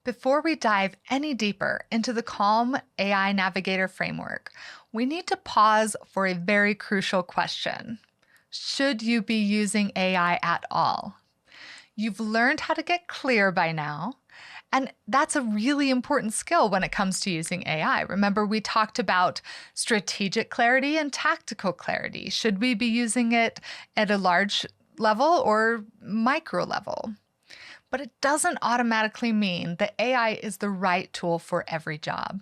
Before we dive any deeper into the C.A.L.M AI Navigator framework, we need to pause for a very crucial question. Should you be using AI at all? You've learned how to get clear by now, and that's a really important skill when it comes to using AI. Remember, we talked about strategic clarity and tactical clarity. Should we be using it at a large level or micro level? But it doesn't automatically mean that AI is the right tool for every job.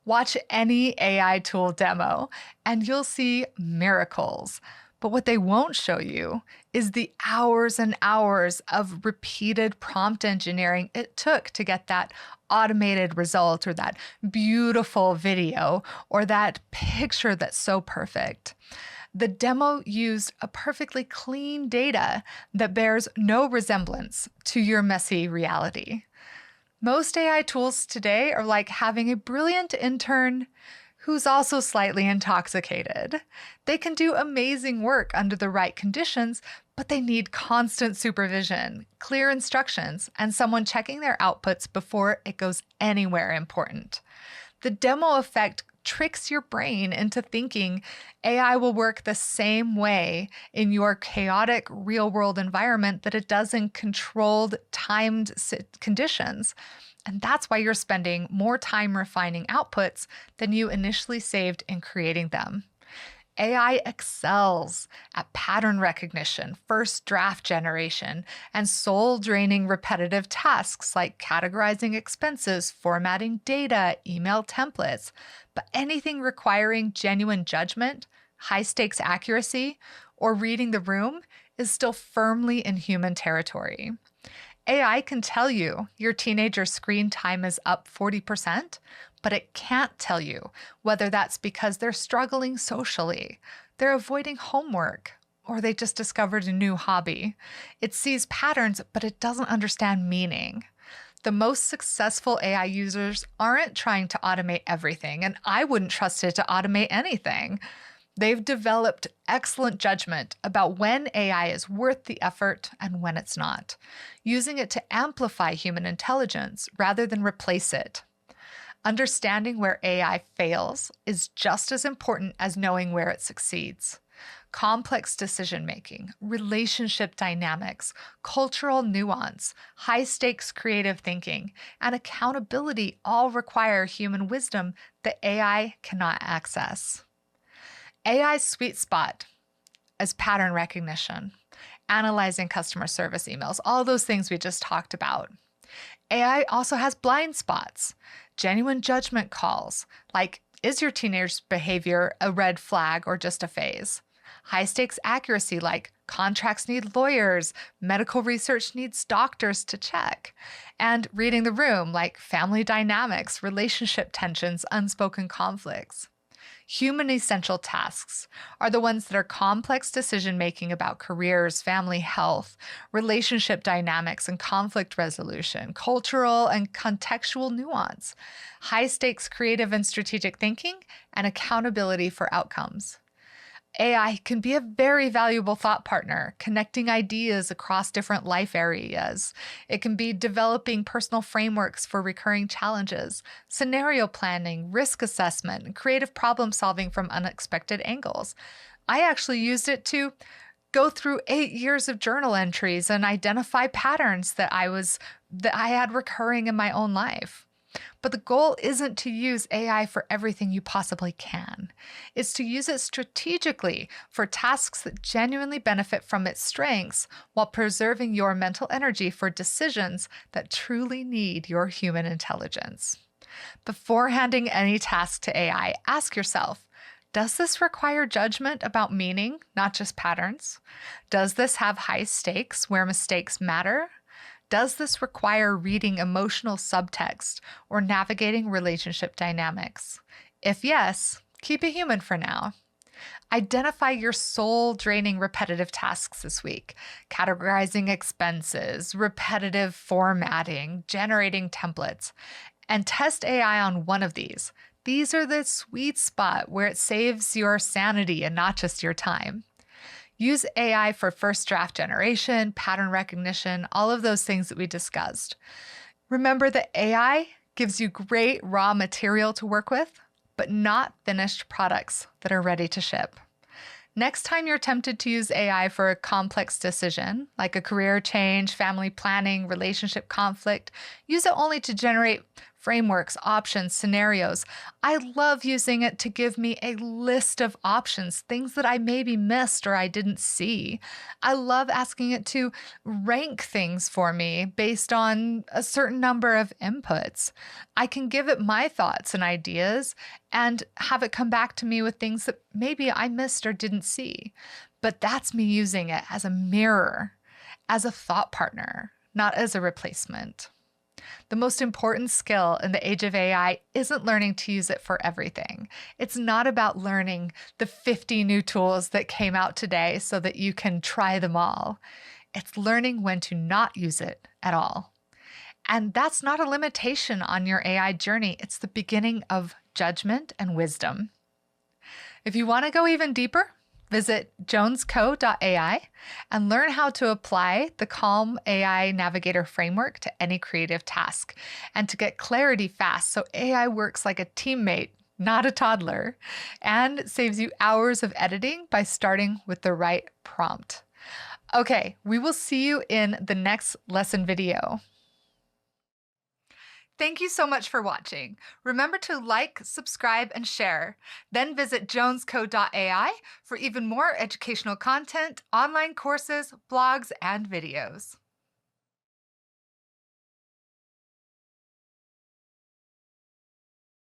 Watch any AI tool demo and you'll see miracles. But what they won't show you is the hours and hours of repeated prompt engineering it took to get that automated result or that beautiful video or that picture that's so perfect. The demo used a perfectly clean data that bears no resemblance to your messy reality. Most AI tools today are like having a brilliant intern who's also slightly intoxicated. They can do amazing work under the right conditions, but they need constant supervision, clear instructions, and someone checking their outputs before it goes anywhere important. The demo effect tricks your brain into thinking AI will work the same way in your chaotic real-world environment that it does in controlled, timed conditions. And that's why you're spending more time refining outputs than you initially saved in creating them. AI excels at pattern recognition, first draft generation, and soul-draining repetitive tasks like categorizing expenses, formatting data, email templates. But anything requiring genuine judgment, high-stakes accuracy, or reading the room is still firmly in human territory. AI can tell you your teenager's screen time is up 40%, but it can't tell you whether that's because they're struggling socially, they're avoiding homework, or they just discovered a new hobby. It sees patterns, but it doesn't understand meaning. The most successful AI users aren't trying to automate everything, and I wouldn't trust it to automate anything. They've developed excellent judgment about when AI is worth the effort and when it's not, using it to amplify human intelligence rather than replace it. Understanding where AI fails is just as important as knowing where it succeeds. Complex decision-making, relationship dynamics, cultural nuance, high-stakes creative thinking, and accountability all require human wisdom that AI cannot access. AI's sweet spot is pattern recognition, analyzing customer service emails, all those things we just talked about. AI also has blind spots, genuine judgment calls, like, is your teenager's behavior a red flag or just a phase? High-stakes accuracy, like contracts need lawyers, medical research needs doctors to check. And reading the room, like family dynamics, relationship tensions, unspoken conflicts. Human essential tasks are the ones that are complex decision-making about careers, family health, relationship dynamics and conflict resolution, cultural and contextual nuance, high-stakes creative and strategic thinking, and accountability for outcomes. AI can be a very valuable thought partner, connecting ideas across different life areas. It can be developing personal frameworks for recurring challenges, scenario planning, risk assessment, and creative problem solving from unexpected angles. I actually used it to go through 8 years of journal entries and identify patterns that I had recurring in my own life. But the goal isn't to use AI for everything you possibly can. It's to use it strategically for tasks that genuinely benefit from its strengths while preserving your mental energy for decisions that truly need your human intelligence. Before handing any task to AI, ask yourself, does this require judgment about meaning, not just patterns? Does this have high stakes where mistakes matter? Does this require reading emotional subtext or navigating relationship dynamics? If yes, keep it human for now. Identify your soul-draining repetitive tasks this week, categorizing expenses, repetitive formatting, generating templates, and test AI on one of these. These are the sweet spot where it saves your sanity and not just your time. Use AI for first draft generation, pattern recognition, all of those things that we discussed. Remember that AI gives you great raw material to work with, but not finished products that are ready to ship. Next time you're tempted to use AI for a complex decision, like a career change, family planning, relationship conflict, use it only to generate frameworks, options, scenarios. I love using it to give me a list of options, things that I maybe missed or I didn't see. I love asking it to rank things for me based on a certain number of inputs. I can give it my thoughts and ideas and have it come back to me with things that maybe I missed or didn't see. But that's me using it as a mirror, as a thought partner, not as a replacement. The most important skill in the age of AI isn't learning to use it for everything. It's not about learning the 50 new tools that came out today so that you can try them all. It's learning when to not use it at all. And that's not a limitation on your AI journey. It's the beginning of judgment and wisdom. If you want to go even deeper, visit jonesco.ai and learn how to apply the C.A.L.M AI Navigator framework to any creative task and to get clarity fast so AI works like a teammate, not a toddler, and saves you hours of editing by starting with the right prompt. Okay, we will see you in the next lesson video. Thank you so much for watching. Remember to like, subscribe, and share. Then visit jonesco.ai for even more educational content, online courses, blogs, and videos.